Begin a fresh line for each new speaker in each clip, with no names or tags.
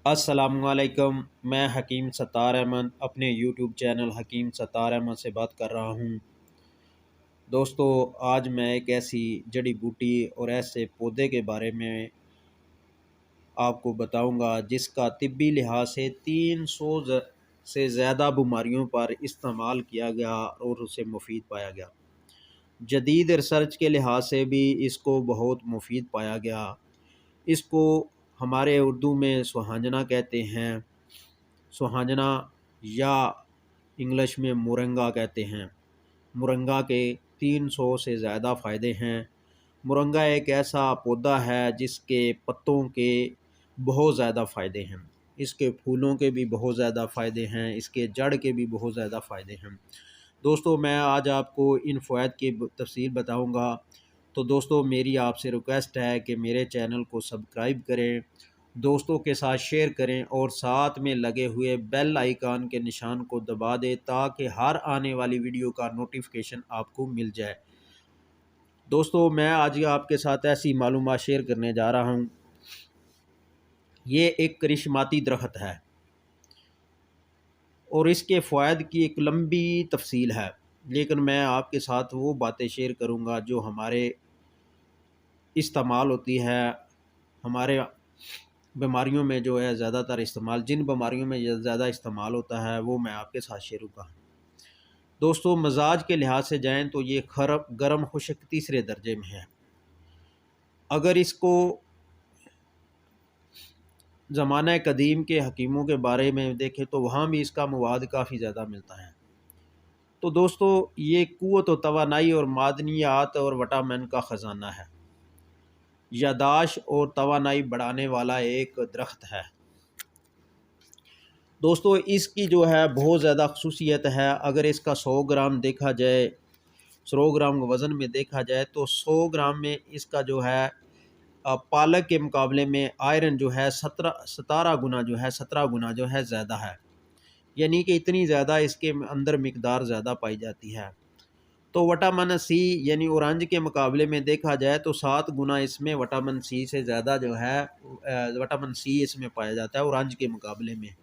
अस्सलामुअलैकुम। मैं हकीम सत्तार अहमद अपने यूट्यूब चैनल हकीम सत्तार अहमद से बात कर रहा हूँ। दोस्तों, आज मैं एक ऐसी जड़ी बूटी और ऐसे पौधे के बारे में आपको बताऊंगा जिसका तिब्बी लिहाज से 300 से ज़्यादा बीमारियों पर इस्तेमाल किया गया और उसे मुफीद पाया गया। जदीद रिसर्च के लिहाज से भी इसको बहुत मुफीद पाया गया। इसको हमारे उर्दू में सुहांजना कहते हैं, सुहांजना, या इंग्लिश में मोरंगा कहते हैं। मोरंगा के 300 से ज़्यादा फ़ायदे हैं। मोरंगा एक ऐसा पौधा है जिसके पत्तों के बहुत ज़्यादा फ़ायदे हैं, इसके फूलों के भी बहुत ज़्यादा फ़ायदे हैं, इसके जड़ के भी बहुत ज़्यादा फ़ायदे हैं। दोस्तों, मैं आज आपको इन फ़वाइद की तफसील बताऊंगा। तो दोस्तों, मेरी आपसे रिक्वेस्ट है कि मेरे चैनल को सब्सक्राइब करें, दोस्तों के साथ शेयर करें और साथ में लगे हुए बेल आइकन के निशान को दबा दें ताकि हर आने वाली वीडियो का नोटिफिकेशन आपको मिल जाए। दोस्तों, मैं आज आपके साथ ऐसी मालूमात शेयर करने जा रहा हूँ। ये एक करिश्माती दरख्त है और इसके फ़वाइद की एक लंबी तफसील है, लेकिन मैं आपके साथ वो बातें शेयर करूँगा जो हमारे इस्तेमाल होती है, हमारे बीमारियों में जो है ज़्यादातर इस्तेमाल, जिन बीमारियों में ज़्यादा इस्तेमाल होता है वो मैं आपके साथ शेयर करूँगा। दोस्तों, मजाज के लिहाज से जाएं तो ये खरब गर्म खुश्क तीसरे दर्जे में है। अगर इसको ज़माना कदीम के हकीमों के बारे में देखें तो वहाँ भी इसका मवाद काफ़ी ज़्यादा मिलता है। तो दोस्तों, ये क़ुव्वत व तवानाई और मादनियात और विटामिन का ख़जाना है। यादाश्त और तवानाई बढ़ाने वाला एक दरख्त है। दोस्तों, इसकी जो है बहुत ज़्यादा खसूसियत है। अगर इसका 100 ग्राम देखा जाए, 100 ग्राम वज़न में देखा जाए तो 100 ग्राम में इसका जो है पालक के मुकाबले में आयरन जो है 17 गुना जो है 17 गुना जो है ज़्यादा है। यानी कि इतनी ज़्यादा इसके अंदर मिकदार ज़्यादा पाई जाती है। तो विटामिन सी यानी ऑरेंज के मुकाबले में देखा जाए तो 7 गुना इसमें विटामिन सी से ज़्यादा जो है विटामिन सी इसमें पाया जाता है ऑरेंज के मुकाबले में।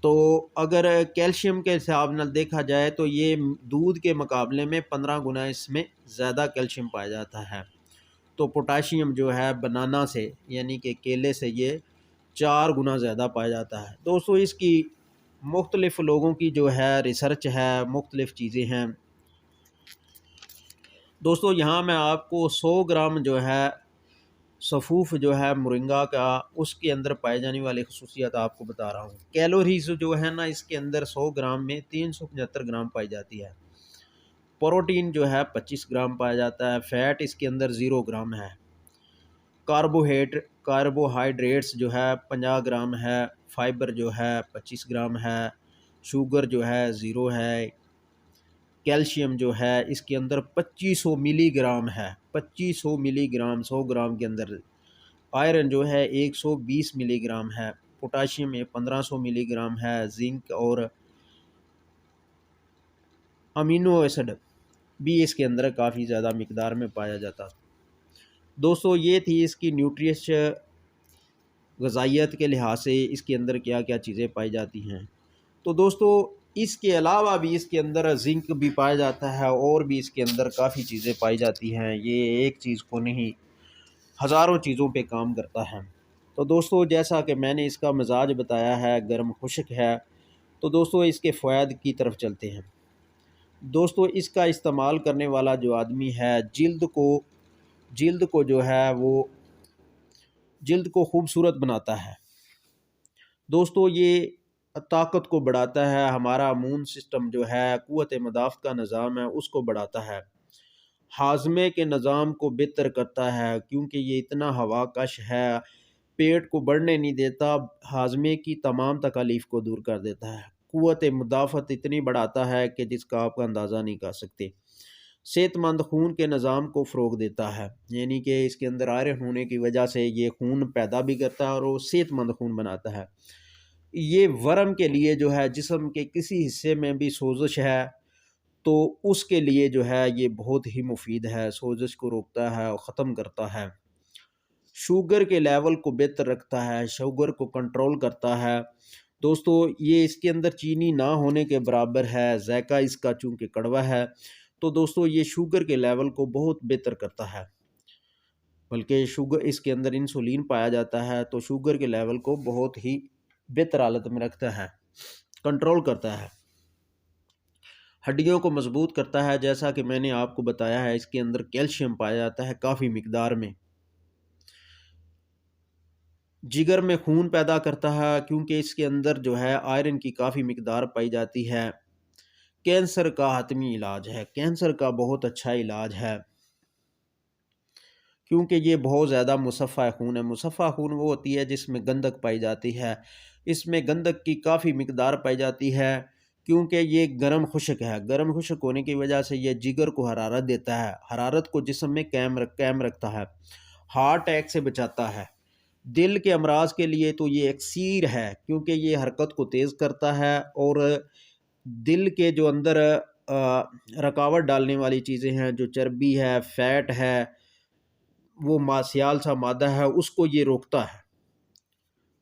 तो अगर कैल्शियम के हिसाब ਨਾਲ देखा जाए तो ये दूध के मुकाबले में 15 गुना इसमें ज़्यादा कैल्शियम पाया जाता है। तो पोटाशियम जो है बनाना से यानी कि केले से ये 4 गुना ज़्यादा पाया जाता है। दोस्तों, इसकी मुख्तलिफ़ लोगों की जो है रिसर्च है, मुख्तलिफ़ चीज़ें हैं। दोस्तों, यहाँ मैं आपको 100 ग्राम जो है सफ़ूफ जो है मोरिंगा का, उसके अंदर पाए जाने वाली खसूसियत आपको बता रहा हूँ। कैलोरीज जो है ना, इसके अंदर 100 ग्राम में 375 ग्राम पाई जाती है। प्रोटीन जो है 25 ग्राम पाया जाता है। फ़ैट इसके अंदर 0 ग्राम है। कार्बोहाइड्रेट्स जो है 50 ग्राम है। फाइबर जो है 25 ग्राम है। शुगर जो है 0 है। कैल्शियम जो है इसके अंदर 2500 मिलीग्राम है। 2500 मिलीग्राम 100 ग्राम के अंदर। आयरन जो है 120 मिलीग्राम है। पोटाशियम में 1500 मिलीग्राम है। जिंक और अमीनो एसिड भी इसके अंदर काफ़ी ज़्यादा मिकदार में पाया जाता। दोस्तों, ये थी इसकी न्यूट्रिश ग़िज़ाइयत के लिहाज से इसके अंदर क्या क्या चीज़ें पाई जाती हैं। तो दोस्तों, इसके अलावा भी इसके अंदर जिंक भी पाया जाता है और भी इसके अंदर काफ़ी चीज़ें पाई जाती हैं। ये एक चीज़ को नहीं, हज़ारों चीज़ों पे काम करता है। तो दोस्तों, जैसा कि मैंने इसका मिजाज बताया है, गर्म खुश्क है। तो दोस्तों, इसके फ़वाइद की तरफ चलते हैं। दोस्तों, इसका इस्तेमाल करने वाला जो आदमी है, जिल्द को जो है वो जिल्द को खूबसूरत बनाता है। दोस्तों, ये ताकत को बढ़ाता है। हमारा इम्यून सिस्टम जो है, क़ुव्वत मदाफ़त का निज़ाम है, उसको बढ़ाता है। हाज़मे के निज़ाम को बेहतर करता है क्योंकि ये इतना हवाकश है, पेट को बढ़ने नहीं देता, हाज़मे की तमाम तकालीफ़ को दूर कर देता है। क़ुव्वत मुदाफ़त इतनी बढ़ाता है कि जिसका आप अंदाज़ा नहीं कर सकते। सेहतमंद खून के निज़ाम को फ़रोग़ देता है, यानी कि इसके अंदर आयरन होने की वजह से ये खून पैदा भी करता है और वो सेहतमंद खून बनाता है। ये वर्म के लिए जो है, जिस्म के किसी हिस्से में भी सोज़श है तो उसके लिए जो है ये बहुत ही मुफीद है। सोज़श को रोकता है और ख़त्म करता है। शुगर के लेवल को बेहतर रखता है, शुगर को कंट्रोल करता है। दोस्तों ये इसके अंदर चीनी ना होने के बराबर है, जायका इसका चूँकि कड़वा है, तो दोस्तों ये शुगर के लेवल को बहुत बेहतर करता है। बल्कि शुगर इसके अंदर इंसुलिन पाया जाता है, तो शुगर के लेवल को बहुत ही बेहतर हालत में रखता है, कंट्रोल करता है। हड्डियों को मजबूत करता है, जैसा कि मैंने आपको बताया है इसके अंदर कैल्शियम पाया जाता है काफ़ी मिकदार में। जिगर में खून पैदा करता है, क्योंकि इसके अंदर जो है आयरन की काफ़ी मिकदार पाई जाती है। कैंसर का हतमी इलाज है, कैंसर का बहुत अच्छा इलाज है, क्योंकि ये बहुत ज़्यादा मुसफ़ा खून है। मुसफ़ा खून वो होती है जिसमें गंदक पाई जाती है, इसमें गंदक की काफ़ी मिकदार पाई जाती है, क्योंकि ये गर्म खुश्क है। गर्म खुश्क होने की वजह से ये जिगर को हरारत देता है, हरारत को जिस्म में कायम रखता है, हार्ट अटैक से बचाता है। दिल के अमराज के लिए तो ये इक्सीर है, क्योंकि ये हरकत को तेज़ करता है और दिल के जो अंदर रुकावट डालने वाली चीज़ें हैं, जो चर्बी है, फैट है, वो सियाल सा मादा है, उसको ये रोकता है।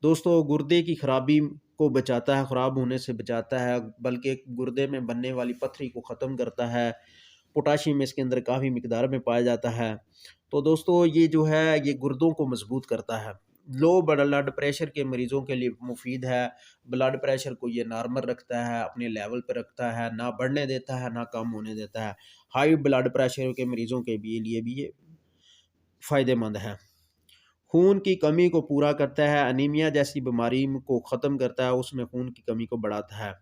दोस्तों गुर्दे की खराबी को बचाता है, ख़राब होने से बचाता है, बल्कि गुर्दे में बनने वाली पथरी को ख़त्म करता है। पोटाशियम इसके अंदर काफ़ी मिकदार में पाया जाता है। तो दोस्तों ये जो है ये गुर्दों को मजबूत करता है। लो ब्लड प्रेशर के मरीज़ों के लिए मुफीद है। ब्लड प्रेशर को ये नॉर्मल रखता है, अपने लेवल पर रखता है, ना बढ़ने देता है ना कम होने देता है। हाई ब्लड प्रेशर के मरीज़ों के लिए भी ये फ़ायदेमंद है। खून की कमी को पूरा करता है, अनीमिया जैसी बीमारी को ख़त्म करता है, उसमें खून की कमी को बढ़ाता है।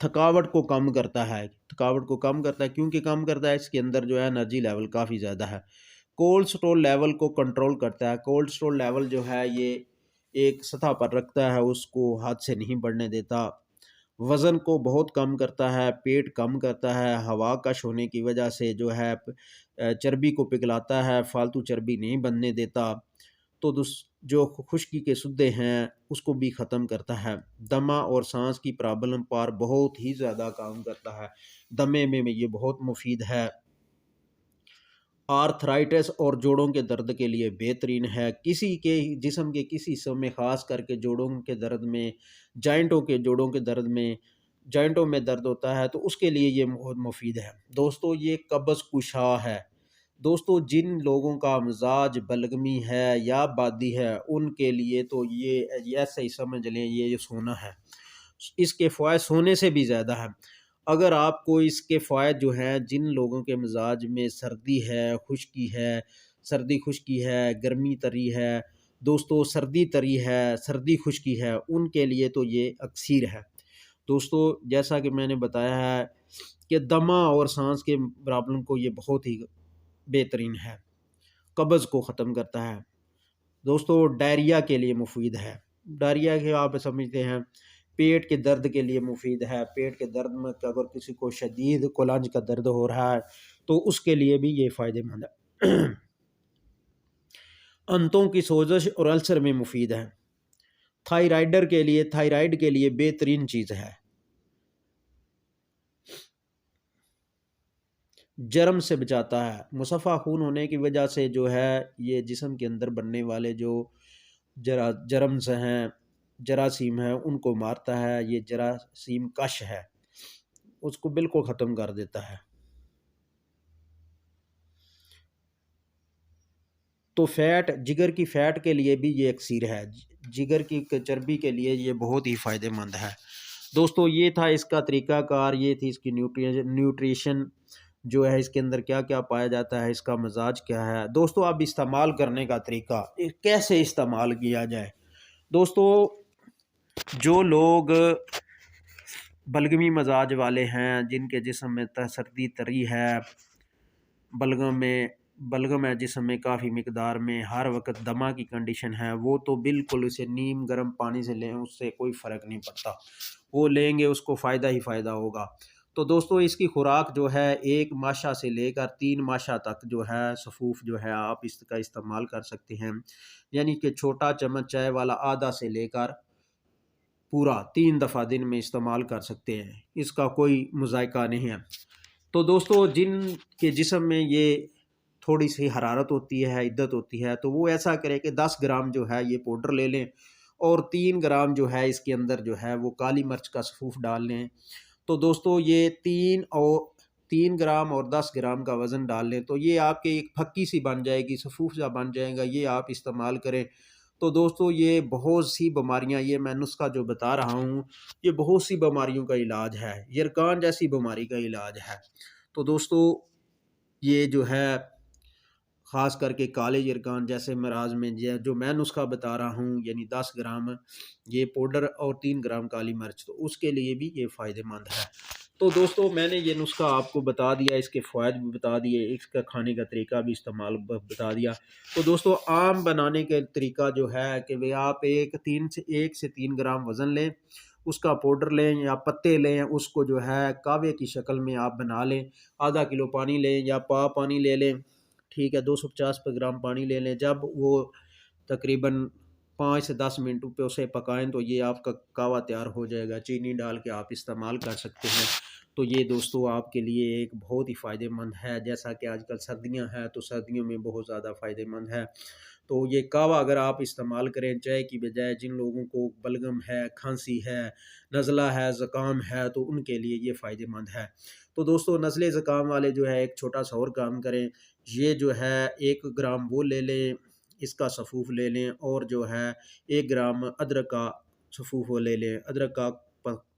थकावट को कम करता है, थकावट को कम करता है, क्योंकि कम करता है इसके अंदर जो है एनर्जी लेवल काफ़ी ज़्यादा है। कोलेस्ट्रॉल लेवल को कंट्रोल करता है। कोलेस्ट्रॉल लेवल जो है ये एक सतह पर रखता है, उसको हाथ से नहीं बढ़ने देता। वज़न को बहुत कम करता है, पेट कम करता है, हवा कश होने की वजह से जो है चर्बी को पिघलाता है, फालतू चर्बी नहीं बनने देता। तो जो खुश्की के सुद्दे हैं उसको भी ख़त्म करता है। दमा और सांस की प्रॉब्लम पर बहुत ही ज़्यादा काम करता है, दमे में ये बहुत मुफीद है। आर्थराइटिस और जोड़ों के दर्द के लिए बेहतरीन है। किसी के जिस्म के किसी हिस्सों में, ख़ास करके जोड़ों के दर्द में, जोड़ों के दर्द में, जॉइंटों में दर्द होता है, तो उसके लिए ये बहुत मुफीद है। दोस्तों ये कब्ज़ कुशा है। दोस्तों जिन लोगों का मिजाज बलगमी है या बादी है, उनके लिए तो ये ऐसा ही समझ लें ये सोना है। इसके फ़वाइद सोने से भी ज़्यादा है। अगर आपको इसके फ़वाइद जो हैं, जिन लोगों के मिजाज में सर्दी है, खुश्की है, सर्दी खुश्की है, गर्मी तरी है, दोस्तों सर्दी तरी है, सर्दी खुश्की है, उनके लिए तो ये अक्सीर है। दोस्तों जैसा कि मैंने बताया है कि दमा और सांस के प्रॉब्लम को ये बहुत ही बेहतरीन है, कब्ज़ को ख़त्म करता है। दोस्तों डायरिया के लिए मुफीद है। डायरिया के आप समझते हैं पेट के दर्द के लिए मुफीद है। पेट के दर्द में अगर किसी को शदीद कोलांज का दर्द हो रहा है तो उसके लिए भी ये फ़ायदेमंद है। अंतों की सोजश और अल्सर में मुफीद है। थायराइड के लिए बेहतरीन चीज़ है। जर्म से बचाता है। मुसफ़ा खून होने की वजह से जो है ये जिस्म के अंदर बनने वाले जो जर्म्स हैं, जरासीम हैं, उनको मारता है। ये जरासीम कश है, उसको बिल्कुल ख़त्म कर देता है। तो जिगर की फ़ैट के लिए भी ये इक्सीर है। जिगर की चर्बी के लिए ये बहुत ही फ़ायदेमंद है। दोस्तों ये था इसका तरीक़ाकार, ये थी इसकी न्यूट्रिशन जो है, इसके अंदर क्या क्या पाया जाता है, इसका मिजाज क्या है। दोस्तों अब इस्तेमाल करने का तरीका, कैसे इस्तेमाल किया जाए। दोस्तों जो लोग बलगमी मजाज वाले हैं, जिनके जिस्म में सर्दी तरी है, बलगम है जिस्म में काफ़ी मिकदार में, हर वक्त दमा की कंडीशन है, वो तो बिल्कुल उसे नीम गर्म पानी से लें, उससे कोई फ़र्क नहीं पड़ता। वो लेंगे उसको फ़ायदा ही फ़ायदा होगा। तो दोस्तों इसकी खुराक जो है 1 माशा से लेकर 3 माशा तक जो है सफ़ूफ़ जो है आप इसका इस्तेमाल कर सकते हैं। यानी कि छोटा चम्मच चाय वाला आधा से लेकर पूरा 3 दफ़ा दिन में इस्तेमाल कर सकते हैं, इसका कोई मुज़ायका नहीं है। तो दोस्तों जिनके जिस्म में ये थोड़ी सी हरारत होती है, हिद्दत होती है, तो वो ऐसा करे कि 10 ग्राम जो है ये पाउडर ले लें और 3 ग्राम जो है इसके अंदर जो है वो काली मिर्च का सफ़ूफ डाल लें। तो दोस्तों ये 3 ग्राम और 10 ग्राम का वज़न डाल लें तो ये आपकी एक फक्की सी बन जाएगी, सफ़ूफ सा बन जाएगा, ये आप इस्तेमाल करें। तो दोस्तों ये बहुत सी बीमारियाँ, ये मैं नुस्खा जो बता रहा हूँ, ये बहुत सी बीमारियों का इलाज है, यरकान जैसी बीमारी का इलाज है। तो दोस्तों ये जो है ख़ास करके काले यरकान जैसे मराज में जो मैं नुस्खा बता रहा हूँ, यानी 10 ग्राम ये पाउडर और 3 ग्राम काली मिर्च, तो उसके लिए भी ये फ़ायदेमंद है। तो दोस्तों मैंने ये नुस्खा आपको बता दिया, इसके फ़ायदे भी बता दिए, इसका खाने का तरीका भी इस्तेमाल बता दिया। तो दोस्तों आम बनाने का तरीका जो है कि वे आप 1 से 3 ग्राम वज़न लें, उसका पाउडर लें या पत्ते लें, उसको जो है कहवे की शक्ल में आप बना लें। आधा किलो पानी लें या पा पानी ले लें, ठीक है, 250 ग्राम पानी ले लें। जब वो तकरीबन 5 से 10 मिनट पे उसे पकाएं तो ये आपका कहवा तैयार हो जाएगा। चीनी डाल के आप इस्तेमाल कर सकते हैं। तो ये दोस्तों आपके लिए एक बहुत ही फ़ायदेमंद है। जैसा कि आजकल सर्दियां हैं तो सर्दियों में बहुत ज़्यादा फ़ायदेमंद है। तो ये कहवा अगर आप इस्तेमाल करें चाय की बजाय, जिन लोगों को बलगम है, खांसी है, नज़ला है, ज़ुकाम है, तो उनके लिए ये फ़ायदेमंद है। तो दोस्तों नज़ले ज़ुकाम वाले जो है एक छोटा सा और काम करें, ये जो है 1 ग्राम वो ले लें, इसका सफ़ूफ ले लें और जो है 1 ग्राम अदरक का सफ़ूफ वो ले लें, अदरक का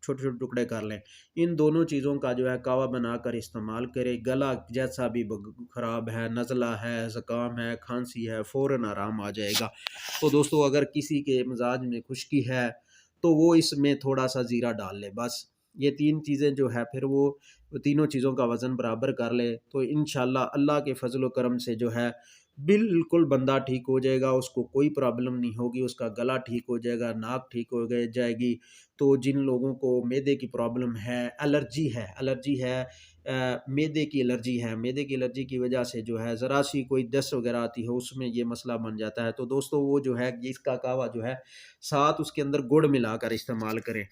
छोटे-छोटे टुकड़े कर लें। इन दोनों चीज़ों का जो है कहवा बनाकर इस्तेमाल करें। गला जैसा भी ख़राब है, नज़ला है, ज़ुकाम है, खांसी है, फ़ौरन आराम आ जाएगा। तो दोस्तों अगर किसी के मिजाज में खुश्की है तो वो इसमें थोड़ा-सा ज़ीरा डाल ले बस। ये 3 चीज़ें जो है फिर वो तीनों चीज़ों का वज़न बराबर कर ले तो इंशाअल्लाह अल्लाह के फ़ज़ल व करम से जो है बिल्कुल बंदा ठीक हो जाएगा, उसको कोई प्रॉब्लम नहीं होगी, उसका गला ठीक हो जाएगा, नाक ठीक हो गए जाएगी। तो जिन लोगों को मैदे की प्रॉब्लम है, एलर्जी है, मैदे की एलर्जी है, मैदे की एलर्जी की वजह से जो है ज़रा सी कोई दस्त वगैरह आती है, उसमें ये मसला बन जाता है। तो दोस्तों वो जो है इसका कहवा जो है साथ उसके अंदर गुड़ मिलाकर इस्तेमाल करें।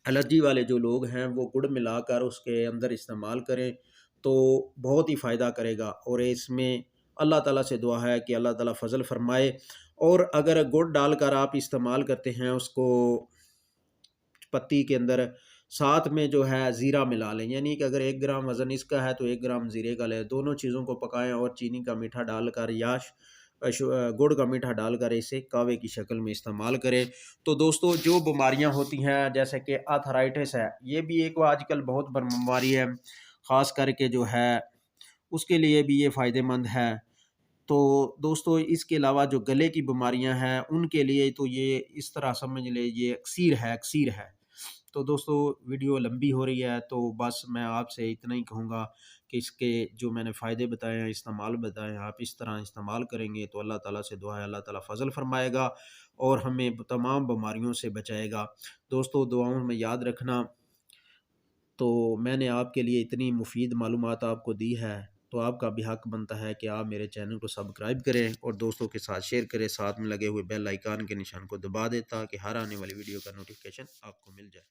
एलर्जी वाले जो लोग हैं वो गुड़ मिलाकर उसके अंदर इस्तेमाल करें तो बहुत ही फ़ायदा करेगा। और इसमें अल्लाह ताला से दुआ है कि अल्लाह ताला फ़ज़ल फ़रमाए। और अगर गुड़ डालकर आप इस्तेमाल करते हैं उसको पत्ती के अंदर, साथ में जो है ज़ीरा मिला लें, यानी कि अगर 1 ग्राम वज़न इसका है तो 1 ग्राम ज़ीरे का लें। दोनों चीज़ों को पकाएं और चीनी का मीठा डालकर या गुड़ का मीठा डालकर इसे कहवे की शक्ल में इस्तेमाल करें। तो दोस्तों जो बीमारियां होती हैं जैसे कि आर्थराइटिस है, ये भी एक आजकल बहुत बड़ी बीमारी है, ख़ास करके जो है उसके लिए भी ये फ़ायदेमंद है। तो दोस्तों इसके अलावा जो गले की बीमारियां हैं उनके लिए तो ये इस तरह समझ लें ये अक्सीर है। तो दोस्तों वीडियो लंबी हो रही है तो बस मैं आपसे इतना ही कहूँगा कि इसके जो मैंने फ़ायदे बताए हैं, इस्तेमाल बताए हैं, आप इस तरह इस्तेमाल करेंगे तो अल्लाह ताला से दुआ है अल्लाह ताला फ़ज़ल फ़रमाएगा और हमें तमाम बीमारियों से बचाएगा। दोस्तों दुआओं में याद रखना। तो मैंने आपके लिए इतनी मुफ़ीद मालूमात आपको दी है तो आपका भी हक़ बनता है कि आप मेरे चैनल को सब्सक्राइब करें और दोस्तों के साथ शेयर करें, साथ में लगे हुए बेल आइकन के निशान को दबा दें ताकि हर आने वाली वीडियो का नोटिफिकेशन आपको मिल जाए।